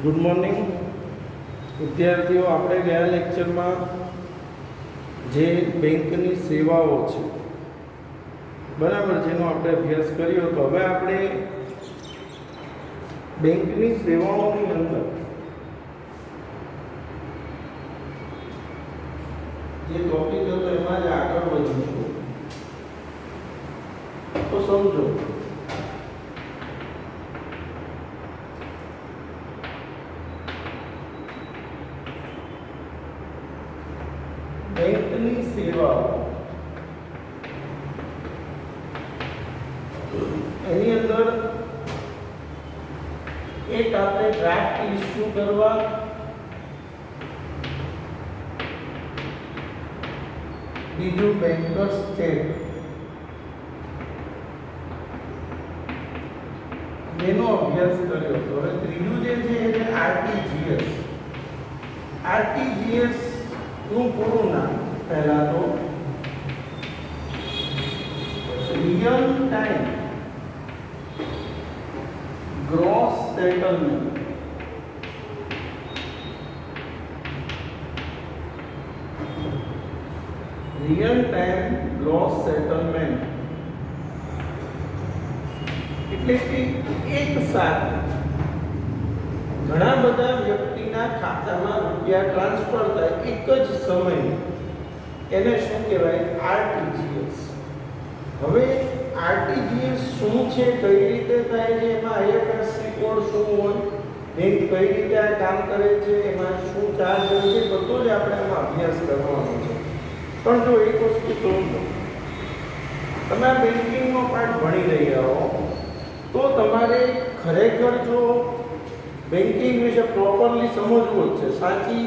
Good morning વિદ્યાર્થીઓ. આપણે ગયા લેક્ચરમાં જે બેંકની સેવાઓ છે બરાબર જેનો આપણે અભ્યાસ કર્યો તો હવે આપણે બેંકની સેવાઓની અંદર જે ટોપિક હતો એમાં જ આગળ વધીશું. તો સમજો બેંકની સેવાઓ એની અંદર એક આપણે ડ્રાફ્ટ ઇસ્યુ કરવા, બીજું બેંકર્સ ચેક એનો અભ્યાસ કર્યો હતો. હવે ત્રીજું જે છે એ આરટીજીએસ. આરટીજીએસ નું પૂરું નામ પહેલા તો real time gross settlement. Real time gross settlement એટલે કે એક સાથે ઘણા બધા વ્યક્તિના ખાતામાં રૂપિયા ટ્રાન્સફર થાય એક જ સમયે, એને શું કહેવાય? આરટીજીએસ. હવે આરટીજીએસ શું છે, કઈ રીતે થાય છે, એમાં આઈએફએસસી કોડ શું હોય, બેંક કઈ રીતે આ કામ કરે છે, એમાં શું ચાર્જ હોય છે, બધો જ આપણે એમાં અભ્યાસ કરવાનો છે. પણ જો એક વસ્તુ સમજો, તમે આ બેન્કિંગનો પાર્ટ ભણી રહ્યા હો તો તમારે ખરેખર જો બેન્કિંગ વિશે પ્રોપરલી સમજવું જ છે. સાચી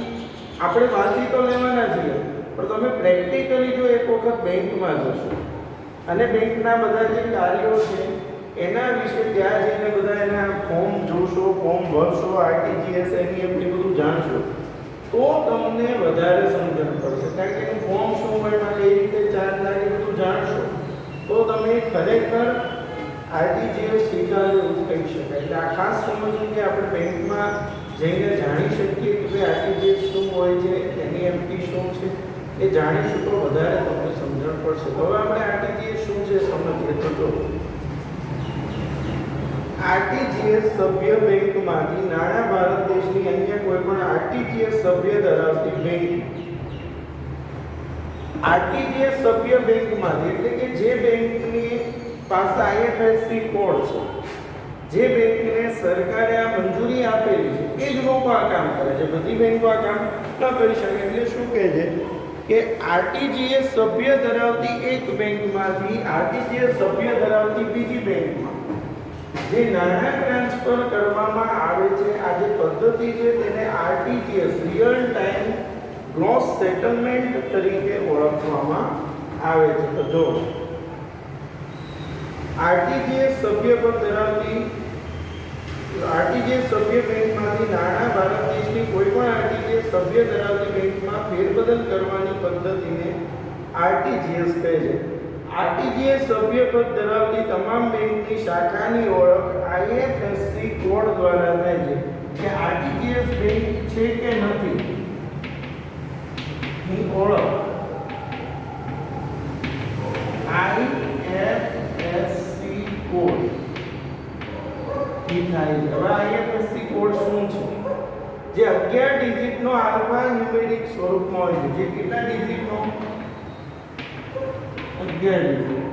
આપણે વાંચી તો લેવાના છીએ, પણ તમે પ્રેક્ટિકલી જો એક વખત બેંકમાં જશો અને બેંકના બધા જે કાર્યો છે એના વિશે ત્યાં જઈને બધા એના ફોર્મ જોશો, ફોર્મ ભરશો, આરટીજીએસ એનઈએફટી બધું જાણશો તો તમને વધારે સમજણ પડશે. કારણ કે એનું ફોર્મ શું હોય, એમાં કઈ રીતે ચાર્જ લાગે બધું જાણશો તો તમે ખરેખર આરટીજીએસ સ્વીકાર્યું કહી શકાય. એટલે આ ખાસ સમજવું કે આપણે બેંકમાં જઈને જાણી શકીએ કે ભાઈ આરટીજીએસ શું હોય છે, એનઈએફટી શું છે, એ જાણીશું તો વધારે તમને સમજણ પડશે. તો હવે આપણે આરટીજીએસ શું છે સમજીએ. તો જો આરટીજીએસ સભ્ય બેંકમાંથી નાણાં ભારત દેશની અન્ય કોઈ પણ આરટીજીએસ સભ્ય ધરાવતી બેંક, આરટીજીએસ સભ્ય બેંકમાંથી એટલે કે જે બેંકની પાસે આઈએફએસસી કોડ છે, જે બેંકને સરકારે આ મંજૂરી આપેલી છે એ જ લોકો આ કામ કરે છે. બધી બેંકો આ કામ ન કરી શકે. એટલે શું કહે છે કે આરટીજીએસ સભ્ય ધરાવતી એક બેંકમાંથી આરટીજીએસ સભ્ય ધરાવતી બીજી બેંકમાં જે નાણાં ટ્રાન્સફર કરવામાં આવે છે, આ જે પદ્ધતિ છે તેને RTGS real time gross settlement તરીકે ઓળખવામાં આવે છે. તો જો આરટીજીએસ સભ્ય પદ ધરાવતી આરટીજીએસ સભ્ય બેંકમાંથી નાણાં ભારત દેશની કોઈ પણ આરટીજીએસ સભ્ય ધરાવતી બેંકમાં ફેરબદલ કરવાની પદ્ધતિને આરટીજીએસ કહે છે. આરટીજીએસ સભ્ય પદ ધરાવતી તમામ બેંકની શાખાની ઓળખ આઈએફએસસી કોડ દ્વારા થાય છે. કે આરટીજીએસ બેંક છે કે નથી ની ઓળખ આઈએફએસસી કોડ ઈ થાય છે. હવે આઈએફએસસી કોડ શું છે? જે 11 ડિજિટનો આલ્ફા ન્યુમેરિક સ્વરૂપમાં હોય છે. જે કેટલા ડિજિટનો? 11 ડિજિટ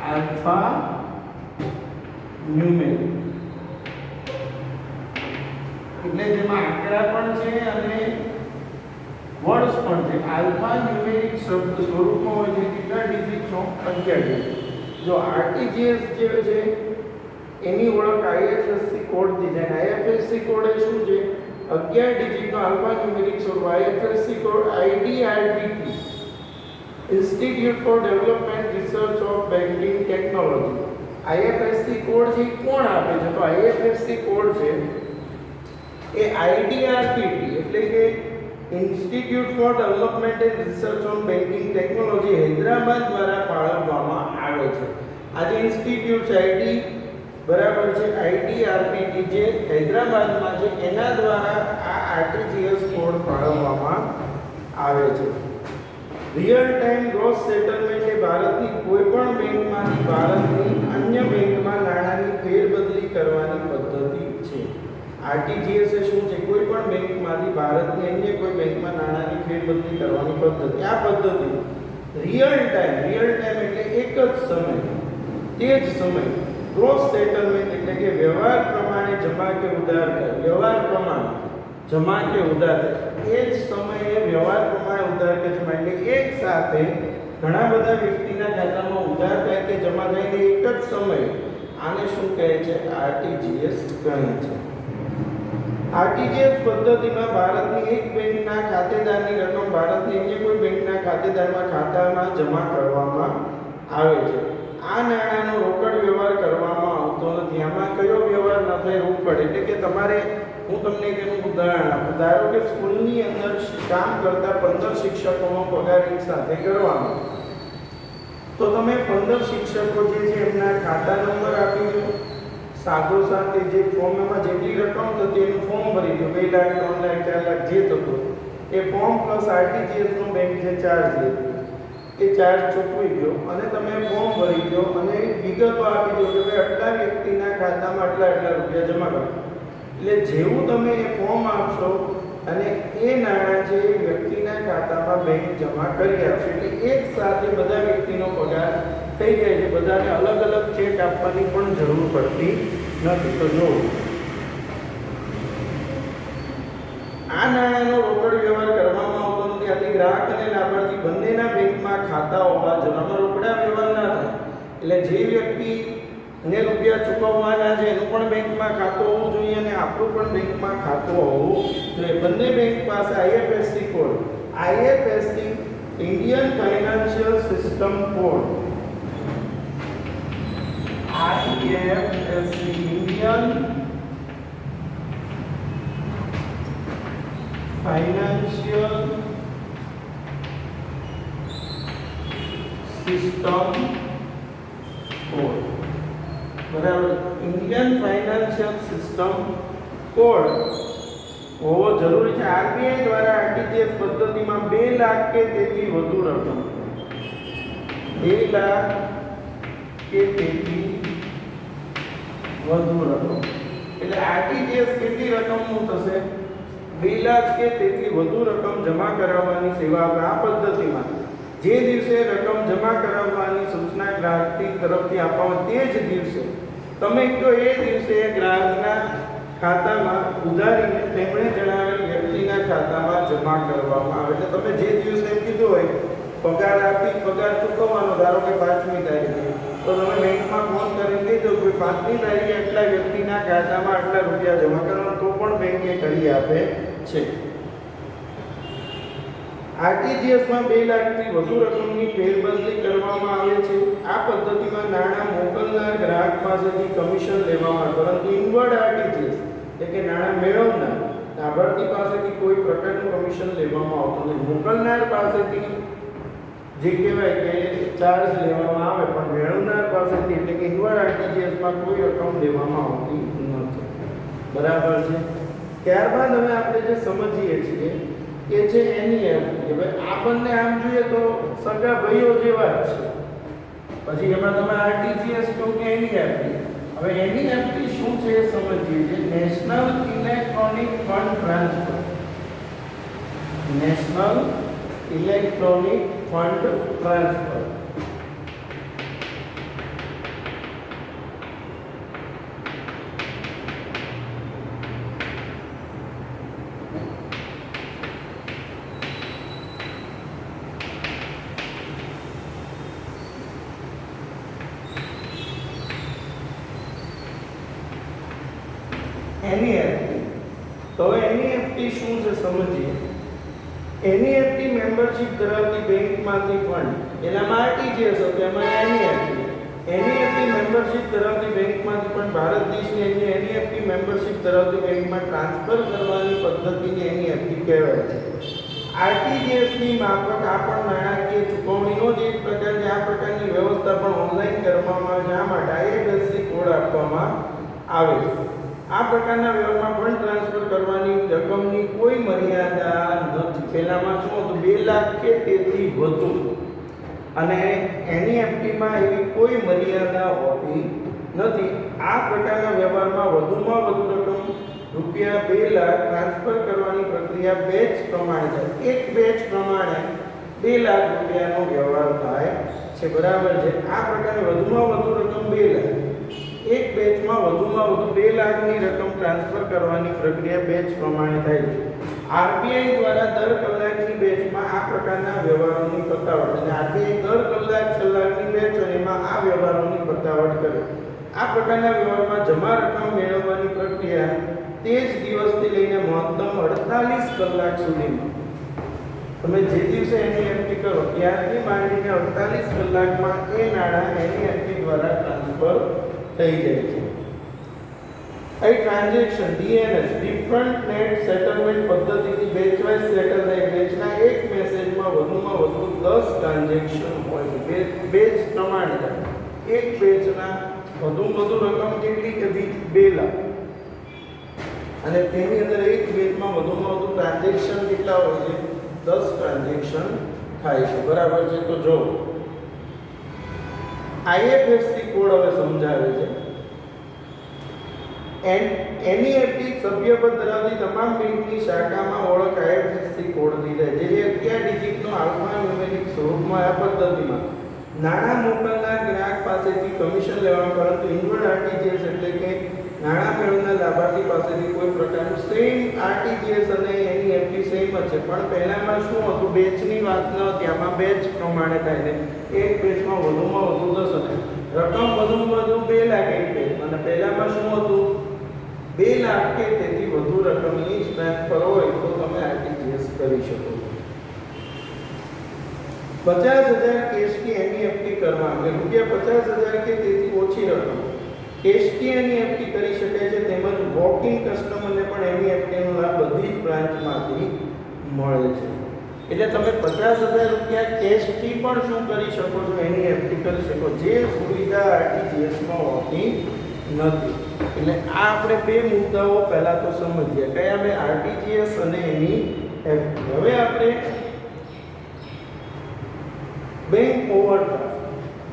આલ્ફા ન્યુમેરિક. એટલે જેમાં આંકડા પણ છે અને વર્ડ્સ પણ છે. આલ્ફા ન્યુમેરિક શબ્દ સ્વરૂપમાં હોય છે. કેટલા ડિજિટનો? 11 ડિજિટ. જો આરટીજીએસ જે છે એની ઓળખ આઈએફએસસી કોડથી થાય. આઈએફએસસી કોડ એ શું છે? 11 ડિજિટનો આલ્ફા ન્યુમેરિક સ્વરૂપ. IFSC code IDRBT, institute for development research of banking technology. IFSC code છે કોણ આપે છે? તો આઈએફએસસી કોડ છે એ આઈડીઆરબીટી એટલે કે institute for development and research on banking technology Hyderabad દ્વારા ફાળવવામાં આવે છે. આ જે ઇન્સ્ટિટ્યૂટ છે બરાબર છે, આઈડીઆરપીટી જે હૈદરાબાદમાં છે એના દ્વારા આ આરટીજીએસ કોડ ફાળવવામાં આવે છે. રિયલ ટાઈમ ગ્રોસ સેટલમેન્ટ એ ભારતની કોઈ પણ બેંકમાંથી ભારતની અન્ય બેંકમાં નાણાંની ફેરબદલી કરવાની પદ્ધતિ છે. આરટીજીએસ એ શું છે? કોઈ પણ બેંકમાંથી ભારતની અન્ય કોઈ બેંકમાં નાણાંની ફેરબદલી કરવાની પદ્ધતિ. આ પદ્ધતિ રિયલ ટાઈમ એટલે એક જ સમય, તે જ સમય, ગ્રોસ સેટલમેન્ટ એટલે કે વ્યવહાર પ્રમાણે જમા કે ઉધાર થાય, વ્યવહાર પ્રમાણે જમા કે ઉધાર થાય, એ જ સમયે વ્યવહાર પ્રમાણે ઉધાર કે જમા એટલે એક સાથે ઘણા બધા વ્યક્તિના ખાતામાં ઉધાર થાય કે જમા થાય ને એક જ સમયે, આને શું કહે છે? આરટીજીએસ કહે છે. આરટીજીએસ પદ્ધતિમાં ભારતની એક બેંકના ખાતેદારની રકમ ભારતની અન્ય કોઈ બેંકના ખાતામાં જમા કરવામાં આવે છે. આ નાણાંનો રોકડ વ્યવહાર કરવામાં આવતો નથી. આમાં કયો વ્યવહાર ન થાય? રોકડ. એટલે કે તમારે, હું તમને એનું ઉદાહરણ આપું. ધારો કે સ્કૂલની અંદર કામ કરતા 15 શિક્ષકોનો પગાર એક સાથે કરવાનો, તો તમે 15 શિક્ષકો જે છે એમના ખાતા નંબર આપી દો, સાથોસાથ જે ફોર્મમાં જેટલી રકમ થતી એનું ફોર્મ ભરી દો, 2 લાખ 3 લાખ 4 લાખ જે થતું એ ફોર્મ પ્લસ આરટીજીએસ નો બેંક જે ચાર્જ લે એ ચાર્જ ચૂકવી દો અને તમે ફોર્મ ભરી દો અને વિગતો આપી દો કે ભાઈ આટલા વ્યક્તિના ખાતામાં આટલા રૂપિયા જમા કરો. એટલે જેવું તમે એ ફોર્મ આપશો અને એ નાણાં જે વ્યક્તિના ખાતામાં બેંક જમા કરી આપશે એટલે એક સાથે બધા વ્યક્તિનો પગાર થઈ જાય છે. બધાને અલગ અલગ ચેક આપવાની પણ જરૂર પડતી નથી. તો જો આ નાણાંનો રોકડ વ્યવહાર કરવામાં આવતો નથી. આથી ગ્રાહક અને લાભાર્થી બંનેના બેંકમાં ખાતા હોવા જરૂરી. આમાં રોકડા વ્યવહાર ના થાય. એટલે જે વ્યક્તિ ને રૂપિયા ચૂકવવાના છે એનું પણ બેંકમાં ખાતું હોવું જોઈએ અને આપણું પણ બેંકમાં ખાતું હોવું જોઈએ. બંને બેંક પાસે IFSC code, IFSC Indian financial system code, IFSC Indian Financial System Code. બરાબર, ઇન્ડિયન ફાઇનાન્શિયલ સિસ્ટમ કોડ હોવો જરૂરી છે. આરબીઆઈ દ્વારા આરટીજીએસ પદ્ધતિમાં 2 લાખ કે તેથી વધુ રકમ, 2 લાખ કે તેથી વધુ રકમ એટલે આરટીજીએસ કેટલી રકમનું થશે? 2 લાખ કે તેથી વધુ રકમ જમા કરાવવાની સેવા આ પદ્ધતિમાં જે દિવસે રકમ જમા કરાવવાની સૂચના ગ્રાહકની તરફથી આપવામાં તે જ દિવસે તમે કહો એ દિવસે ગ્રાહકના ખાતામાં ઉધારીને તેમણે જણાવેલ વ્યક્તિના ખાતામાં જમા કરવામાં આવે. એટલે તમે જે દિવસે કીધું હોય પગાર આપી પગાર ચૂકવવાનો, ધારો કે 5મી તારીખે, તો તમે બેંકમાં ફોન કરીને કહી દો કે 5મી તારીખે આટલા વ્યક્તિના ખાતામાં આટલા રૂપિયા જમા કરવાના, તો પણ બેંક એ કરી આપે છે. આરટીજીએસમાં 2 લાખથી વધુ રકમની ફેરબદલી કરવામાં આવે છે. આ પદ્ધતિમાં નાણાં મોકલનાર ગ્રાહક પાસેથી કમિશન લેવામાં આવે, પરંતુ ઇનવર્ડ આરટીજીએસ એટલે કે નાણાં મેળવનાર લાભાર્થી પાસેથી કોઈ પ્રકારનું કમિશન લેવામાં આવતું નથી. મોકલનાર પાસેથી જે કહેવાય કે ચાર્જ લેવામાં આવે, પણ મેળવનાર પાસેથી એટલે કે ઇનવર્ડ આરટીજીએસમાં કોઈ રકમ લેવામાં આવતી નથી. બરાબર છે. ત્યારબાદ હવે આપણે જે સમજીએ છીએ કે છે એનઈએફટી. હવે આ બંને આમ જોઈએ તો સગા ભાઈઓ જેવા જ છે. પછી એમાં તમે આરટીજીએસ કહો કે એનઈએફટી. હવે એનઈએફટી શું છે એ સમજીએ છીએ. National electronic fund transfer, national electronic fund transfer. NEFT. તો એનઈએફટી શું છે સમજીએ. એનઈએફટી મેમ્બરશિપ ધરાવતી બેંકમાંથી ફંડ, એનામાં આરટીજીએસ હતો, એમાં એનઈએફટી. એનઈએફટી મેમ્બરશિપ ધરાવતી બેંકમાંથી પણ ભારત દેશની અન્ય એનઈએફટી મેમ્બરશિપ ધરાવતી બેંકમાં ટ્રાન્સફર કરવાની પદ્ધતિને એનઈએફટી કહેવાય છે. આરટીજીએસની માફક આ પણ નાણાકીય ચૂકવણીનો જ એક પ્રકાર છે. આ પ્રકારની વ્યવસ્થા પણ ઓનલાઈન કરવામાં આવે છે. આમાં આઈએફએસસી કોડ આપવામાં આવે છે. આ પ્રકારના વ્યવહારમાં ફંડ ટ્રાન્સફર કરવાની રકમની કોઈ મર્યાદા નથી. પહેલામાં શું હતું, 2 લાખ કે તેથી વધુ, અને એનઈએફટીમાં એવી કોઈ મર્યાદા હોતી નથી. આ પ્રકારના વ્યવહારમાં વધુમાં વધુ રકમ રૂપિયા 2 લાખ ટ્રાન્સફર કરવાની પ્રક્રિયા બેચ પ્રમાણે થાય. એક બેચ પ્રમાણે 2 લાખ રૂપિયાનો વ્યવહાર થાય છે. બરાબર છે. આ પ્રકારે વધુમાં વધુ રકમ 2 લાખ, એક બેચમાં વધુમાં વધુ 2 લાખની રકમ ટ્રાન્સફર કરવાની પ્રક્રિયા બેચ પ્રમાણે થાય છે. આરબીઆઈ દ્વારા દર કલાકની બેચમાં આ પ્રકારના વ્યવહારોની પતાવટ, અને આરબીઆઈ દર કલાકની બેચ અને એમાં આ વ્યવહારોની પતાવટ કરે. આ પ્રકારના વ્યવહારમાં જમા રકમ મેળવવાની પ્રક્રિયા તે જ દિવસથી લઈને મહત્તમ 48 કલાક સુધીમાં, તમે જે દિવસે એનઈએફટી કરો ત્યારથી માંડીને 48 કલાકમાં એ નાણાં એનઈએફટી દ્વારા ટ્રાન્સફર થઈ જાય છે. આ transaction DNS different net settlement પદ્ધતિથી બેચ વાઇઝ સેટલ થાય. બેચના એક મેસેજમાં વધુમાં વધુ 10 ટ્રાન્ઝેક્શન હોય છે. બેચ પ્રમાણે એક બેચના વધુમાં વધુ રકમ કેટલી હતી, 2 લાખ, અને તેની અંદર એક બેચમાં વધુમાં વધુ ટ્રાન્ઝેક્શન કેટલા હોય છે, 10 ટ્રાન્ઝેક્શન થાય છે. બરાબર છે. તો જો આઈએફએસસી કોડ હવે સમજાવે છે. એનઈએફટી સભ્યપદ ધરાવતી તમામ બેંકની શાખામાં ઓળખ આઈએફએસસી કોડ દીધા છે, જે 11 ડિજિટનો આલ્ફાન્યુમેરિક સ્વરૂપમાં આ પદ્ધતિમાં નાણાં મોકલનાર ગ્રાહક પાસેથી કમિશન લેવામાં, પરંતુ ઇનવર્ડ આરટીજીએસ એટલે કે નાણાં મેળવનાર લાભાર્થી પાસેથી કોઈ પ્રકારનું સેમ આરટીજીએસ અને એનઈએફટી સેમ જ છે. પણ પહેલામાં શું હતું, બેચની વાત ન હતી, આમાં બેચ પ્રમાણે થાય છે. એક બેચમાં વધુમાં વધુ 10 હતી, રકમ વધુમાં વધુ 2 લાખ એક બેચમાં, અને પહેલામાં શું હતું, 2 લાખ કે તેથી વધુ રકમની ટ્રાન્સફર હોય તો તમે આરટીજીએસ કરી શકો. 50,000 કેશની એનઈએફટી કરવા કે રૂપિયા 50,000 કે તેથી ઓછી રકમ કેશની એનઈએફટી કરી શકાય છે. તેમજ વોક ઇન કસ્ટમરને પણ એનઈએફટીનો લાભ બધી જ બ્રાન્ચમાંથી મળે છે. એટલે તમે 50,000 રૂપિયા કેશથી પણ શું કરી શકો છો, એનઈએફટી કરી શકો, જે સુવિધા આરટીજીએસમાં હોતી નથી. એટલે આ આપણે 2 મુદ્દાઓ પહેલા તો સમજીએ, કયા બે, આરટીજીએસ અને એનઈએફટી. હવે આપણે બેંક ઓવરડ્રાફ્ટ,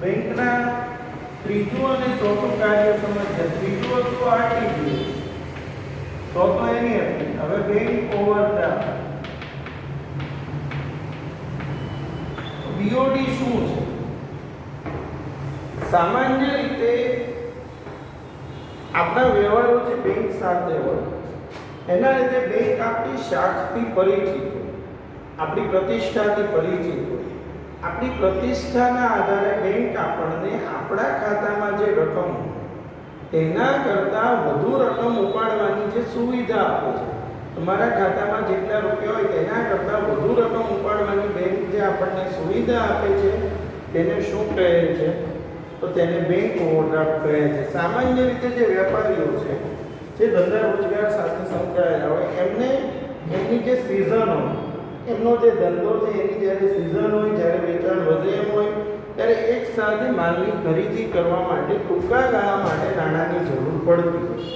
બેંકના ત્રીજું અને ચોથું કાર્ય સમજીએ. ત્રીજું હતું આરટીજીએસ, ચોથું એનઈએફટી. હવે બેંક ઓવરડ્રાફ્ટ, બીઓડી શું છે? સામાન્ય રીતે આપણા વ્યવહારો જે બેંક સાથે હોય એના લીધે બેંક આપણી શાખથી પરિચિત હોય, આપણી પ્રતિષ્ઠાથી પરિચિત હોય. આપણી પ્રતિષ્ઠાના આધારે બેંક આપણને આપણા ખાતામાં જે રકમ તેના કરતાં વધુ રકમ ઉપાડવાની જે સુવિધા આપે છે. તમારા ખાતામાં જેટલા રૂપિયા હોય તેના કરતાં વધુ રકમ ઉપાડવાની બેંક જે આપણને સુવિધા આપે છે તેને શું કહે છે, તો તેને બેંક ઓવરડ્રાફ્ટ કહે છે. સામાન્ય રીતે જે વેપારીઓ છે, જે ધંધા રોજગાર સાથે સંકળાયેલા હોય, એમને એમની જે સિઝન હોય, એમનો જે ધંધો છે એની જ્યારે સિઝન હોય, જ્યારે વેચાણ વધે એમ હોય, ત્યારે એક સાથે માલની ખરીદી કરવા માટે ટૂંકા ગાળા માટે નાણાંની જરૂર પડતી હોય.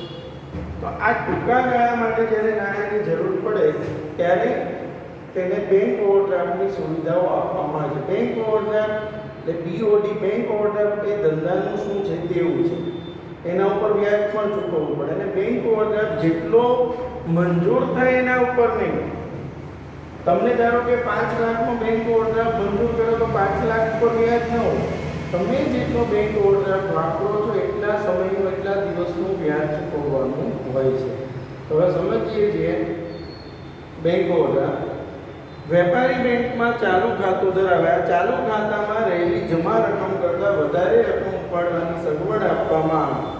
તો આ ટૂંકા ગાળા માટે જ્યારે નાણાંની જરૂર પડે ત્યારે તેને બેંક ઓવરડ્રાફ્ટની સુવિધાઓ આપવામાં આવે છે. બેંક ઓવરડ્રાફ્ટ એટલે બીઓડી, બેંક ઓવરડ્રાફ્ટ એ ધંધાનું શું છે, દેવું છે, એના ઉપર વ્યાજ પણ ચૂકવવું પડે. અને બેંક ઓવરડ્રાફ્ટ જેટલો મંજૂર થાય એના ઉપર નહીં. તમને ધારો કે 5 લાખનો બેંક ઓવરડ્રાફ્ટ મંજૂર કરો તો 5 લાખ ઉપર વ્યાજ ન હોય. તમે જેટલો બેંક ઓવરડ્રાફ્ટ વાપરો છો એટલા સમયનું, એટલા દિવસનું વ્યાજ ચૂકવવાનું હોય છે. તો હવે સમજીએ છીએ બેંક ઓવરડ્રાફ્ટ. વેપારી બેંકમાં ચાલુ ખાતું ધરાવે, આ ચાલુ ખાતામાં રહેલી જમા રકમ કરતાં વધારે રકમ ઉપાડવાની સગવડ આપવામાં આવે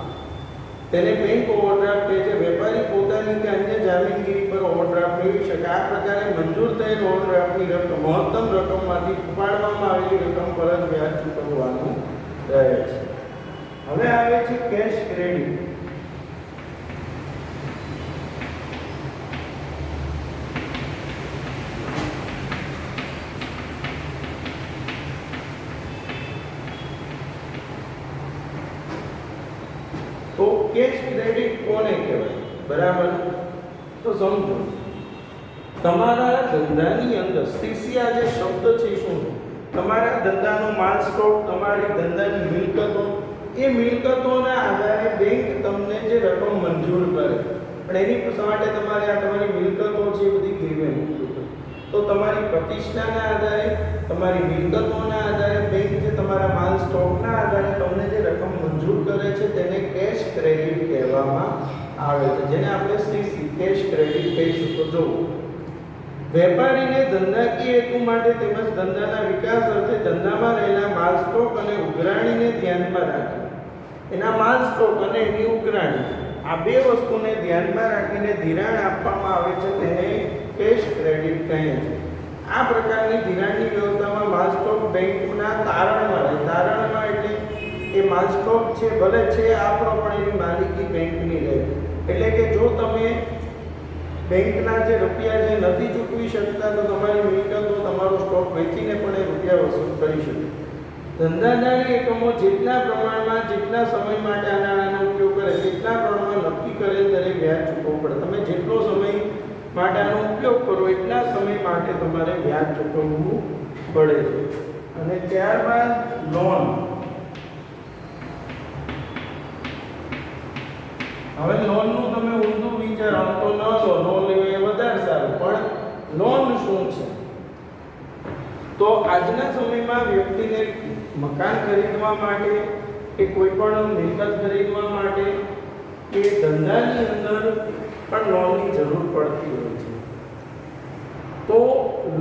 તેને બેંક ઓવરડ્રાફ્ટ કહે છે. વેપારી પોતાની કે અન્ય જામીનગીરી પર ઓવરડ્રાફ્ટ મેળવી શકે. આ પ્રકારે મંજૂર થયેલ ઓવરડ્રાફ્ટની રકમ મહત્તમ રકમમાંથી ઉપાડવામાં આવેલી રકમ પર જ વ્યાજ ચૂકવવાનું રહે છે. હવે આવે છે કેશ ક્રેડિટ. ક્રેડિટ કોને કહેવાય? બરાબર. તો સમજો, તમારા ધંધાની અંદર સીસી આ જે શબ્દ છે શું છે? તમારા ધંધાનો માલ સ્ટોક, તમારી ધંધાની મિલકતો, એ મિલકતોના આધારે બેંક તમને જે રકમ મંજૂર કરે, પણ એની માટે તમારે આ તમારી મિલકતો છે એ બધી ગીરવે મૂકવી પડે. તો તમારી પ્રતિષ્ઠાના આધારે, તમારી મિલકતોના આધારે બેંક જે તમારા માલ સ્ટોકના આધારે તમને જે રકમ મંજૂર કરે છે તેને કેશ ક્રેડિટ કહેવામાં આવે છે, જેને આપણે સીસી કેશ ક્રેડિટ કહીશું. તો જો વેપારીને ધંધાકીય હેતુ માટે તેમજ ધંધાના વિકાસ અર્થે ધંધામાં રહેલા માલ સ્ટોક અને ઉઘરાણીને ધ્યાનમાં રાખી, એના માલ સ્ટોક અને એની ઉઘરાણી, આ બે વસ્તુને ધ્યાનમાં રાખીને ધિરાણ આપવામાં આવે છે, તેને કેશ ક્રેડિટ કહે છે. આ પ્રકારની ધિરાણની વ્યવસ્થામાં માલ સ્ટોક બેંકના તારણમાં રહે. તારણમાં એટલે એ માલ સ્ટોક છે ભલે છે આપણો, પણ એની માલિકી બેંકની રહે. એટલે કે જો તમે બેંકના જે રૂપિયા જે નથી ચૂકવી શકતા, તો તમારી મિલકતો, તમારો સ્ટોક વેચીને પણ એ રૂપિયા વસૂલ કરી શકે. ધંધાદારી એકમો જેટલા પ્રમાણમાં, જેટલા સમય માટે આ નાણાંનો ઉપયોગ કરે, તેટલા પ્રમાણમાં નક્કી કરેલ દરે વ્યાજ ચૂકવવું પડે. તમે જેટલો સમય માટે આનો ઉપયોગ કરો એટલા સમય માટે તમારે વ્યાજ ચૂકવવું પડે છે. અને ત્યારબાદ લોન. હવે લોનનું તમે ઊંધું વિચારો તો ન લો, લોન લેવું એ વધારે સારું, પણ લોન શું છે? તો આજના સમયમાં વ્યક્તિને મકાન ખરીદવા માટે કે કોઈ પણ મિલકત ખરીદવા માટે કે ધંધાની અંદર પણ લોનની જરૂર પડતી હોય છે. તો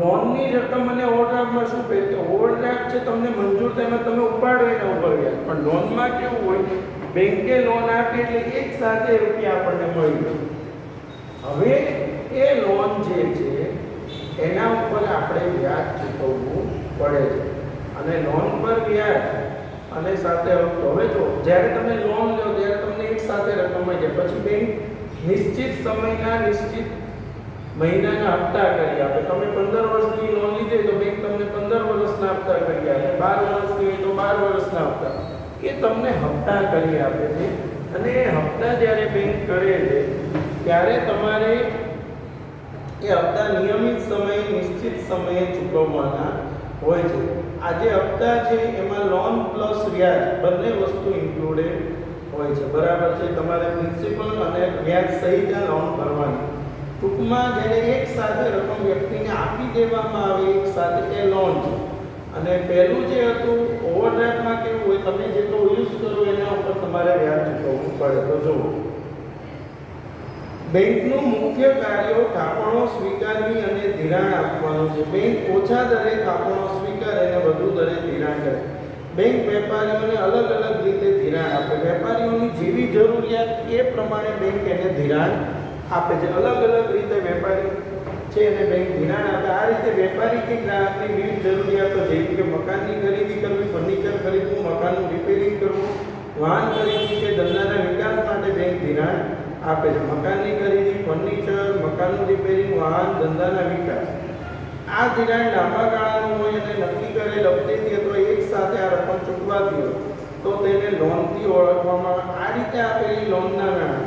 લોનની રકમ અને ઓવરડ્રાફ્ટમાં શું કહે છે? ઓવરડ્રાફ્ટ છે તમને મંજૂર થાય, એમાં તમે ઉપાડો એના ઉપર વ્યાજ, પણ લોનમાં કેવું હોય? બેંકે લોન આપી એટલે એક સાથે રૂપિયા આપણને મળી જાય. હવે એ લોન જે છે એના ઉપર આપણે વ્યાજ ચૂકવવું પડે છે, અને લોન પર વ્યાજ અને સાથે હવે જો જ્યારે તમે લોન લો ત્યારે તમને એક સાથે રકમ મળી જાય, પછી બેંક નિશ્ચિત સમયના નિશ્ચિત મહિનાના હપ્તા કરી આપે. તમે 15 વર્ષની લોન લીધી તો બેંક તમને 15 વર્ષના હપ્તા કરી આપે, 12 વર્ષની હોય તો 12 વર્ષના હપ્તા, એ તમને હપ્તા કરી આપે છે. અને એ હપ્તા જ્યારે બેંક કરે છે ત્યારે તમારે એ હપ્તા નિયમિત સમયે, નિશ્ચિત સમયે ચૂકવવાના હોય છે. આ જે હપ્તા છે એમાં લોન પ્લસ વ્યાજ બંને વસ્તુ ઇન્ક્લુડેડ હોય છે. બરાબર છે? તમારે પ્રિન્સિપલ અને વ્યાજ સહિત આ લોન ભરવાની. ટૂંકમાં જ્યારે એક સાથે રકમ વ્યક્તિને આપી દેવામાં આવે એક સાથે, એ લોન છે. અને પહેલું જે હતું ઓવરડ્રાફ્ટમાં કેવું હોય? તમે જેટલો યુઝ કરો એના ઉપર તમારે વ્યાજ ચૂકવવું પડે. તો જુઓ, બેંકનું મુખ્ય કાર્ય થાપણો સ્વીકારવી અને ધિરાણ આપવાનું છે. બેંક ઓછા દરે થાપણો સ્વીકારે અને વધુ દરે ધિરાણ કરે. બેંક વેપારીઓને અલગ અલગ રીતે ધિરાણ આપે. વેપારીઓની જેવી જરૂરિયાત એ પ્રમાણે બેંક એને ધિરાણ આપે છે. અલગ અલગ રીતે વેપારી છે એને બેંક ધિરાણ આપે. આ રીતે વેપારી કે ગ્રાહકની વિવિધ જરૂરિયાતો જેવી કે મકાનની ખરીદી કરવી, ફર્નિચર ખરીદવું, મકાનનું રિપેરિંગ કરવું, વાહન ખરીદી કે ધંધાના વિકાસ માટે બેંક ધિરાણ આપે છે. મકાનની ખરીદી, ફર્નિચર, મકાનનું રિપેરિંગ, વાહન, ધંધાના વિકાસ. આ ધિરાણ લાંબા ગાળાનું હોય અને નક્કી કરેલ હપ્તેથી અથવા એક સાથે આ રકમ ચૂકવાતી હોય તો તેને લોનથી ઓળખવામાં આવે. આ રીતે આપેલી લોનના નાણાં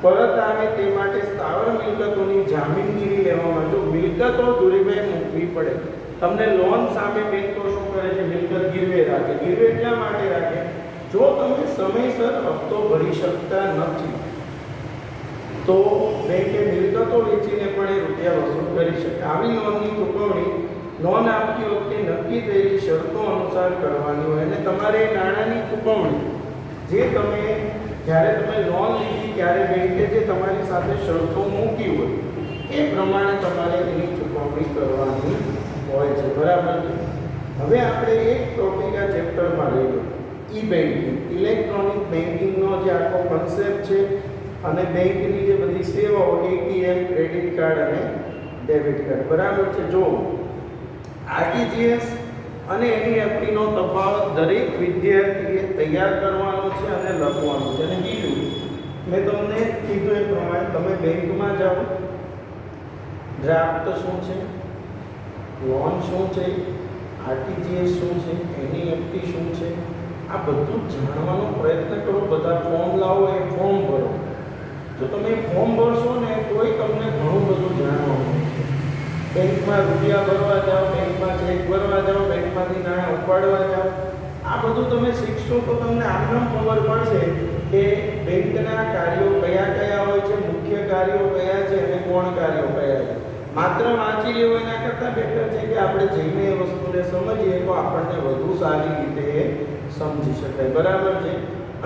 પરત આવે તે માટે સ્થાવર મિલકતોની જામીનગીરી લેવામાં. જો મિલકતો ગીરવે મૂકવી પડે. તમને લોન સામે બેંકો શું કરે છે? મિલકત ગીરવે રાખે. ગીરવે એટલા માટે રાખે જો તમે સમયસર હપ્તો ભરી શકતા નથી તો બેંકે મિલકતો વેચીને પણ એ રૂપિયા વસૂલ કરી શકે. આવી લોનની ચૂકવણી લોન આપતી વખતે નક્કી થયેલી શરતો અનુસાર કરવાની હોય, અને તમારે નાણાંની ચૂકવણી જે તમે જ્યારે તમે લોન લીધી ત્યારે બેંકે જે તમારી સાથે શરતો મૂકી હોય એ પ્રમાણે તમારે એની ચૂકવણી કરવાની હોય છે. બરાબર છે? હવે આપણે એક ટોપિક આ ચેપ્ટરમાં લઈ લો, ઈ બેન્કિંગ. ઇલેક્ટ્રોનિક બેન્કિંગનો જે આખો કન્સેપ્ટ છે અને બેંકની જે બધી સેવાઓ, એટીએમ, ક્રેડિટ કાર્ડ અને ડેબિટ કાર્ડ. બરાબર છે? જો આરટીજીએસ અને એનઈએફટીનો તફાવત દરેક વિદ્યાર્થીએ તૈયાર કરવાનો છે અને લખવાનો છે. અને બીજું મેં તમને કીધું એ પ્રમાણે તમે બેંકમાં જાઓ, ડ્રાફ્ટ શું છે, લોન શું છે, આરટીજીએસ શું છે, એનઈએફટી શું છે, આ બધું જાણવાનો પ્રયત્ન કરો. બધા ફોર્મ લાવો, એ ફોર્મ ભરો. જો તમે ફોર્મ ભરશો ને તોય તમને ઘણું બધું જાણવા મળશે. બેંકમાં રૂપિયા ભરવા જાઓ, બેંકમાં ચેક ભરવા જાઓ, બેંકમાંથી નાણાં ઉપાડવા જાઓ, આ બધું તમે શીખશો તો તમને આમ ખબર પડશે કે બેંકના કાર્યો કયા કયા હોય છે, મુખ્ય કાર્યો કયા છે અને ગૌણ કાર્યો કયા છે. માત્ર વાંચી લેવું એના કરતાં બેટર છે કે આપણે જઈને એ વસ્તુને સમજીએ તો આપણને વધુ સારી રીતે સમજી શકાય. બરાબર છે.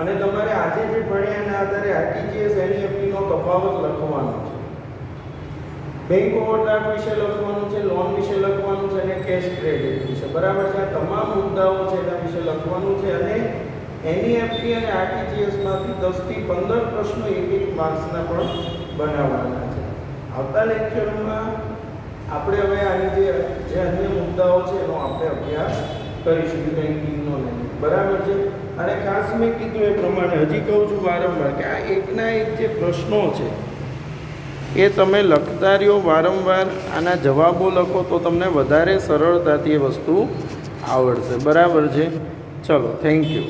અને તમારે આજે જે ભણ્યા એના આધારે આરટીજીએસ એનઈએફટીનો તફાવત લખવાનો છે, બેંક ઓવરડ્રાફ્ટ વિશે લખવાનું છે, લોન વિશે લખવાનું છે અને કેશ ક્રેડિટ વિશે. બરાબર છે. આ તમામ મુદ્દાઓ છે એના વિશે લખવાનું છે અને એનઈએફટી અને આરટીજીએસમાંથી 10 થી 15 પ્રશ્નો એક માર્ક્સના પણ બનાવવાના છે. આવતા લેક્ચરમાં આપણે હવે આની જે અન્ય મુદ્દાઓ છે એનો આપણે અભ્યાસ કરીશું બેન્કિંગનો લઈને. બરાબર છે. અને ખાસ મેં કીધું એ પ્રમાણે હજી કહું છું વારંવાર કે આ એકના એક જે પ્રશ્નો છે એ તમે લખતા રહ્યો, વારંવાર આના જવાબો લખો તો તમને વધારે સરળતાથી એ વસ્તુ આવડશે. બરાબર છે. ચલો, થેન્ક યુ.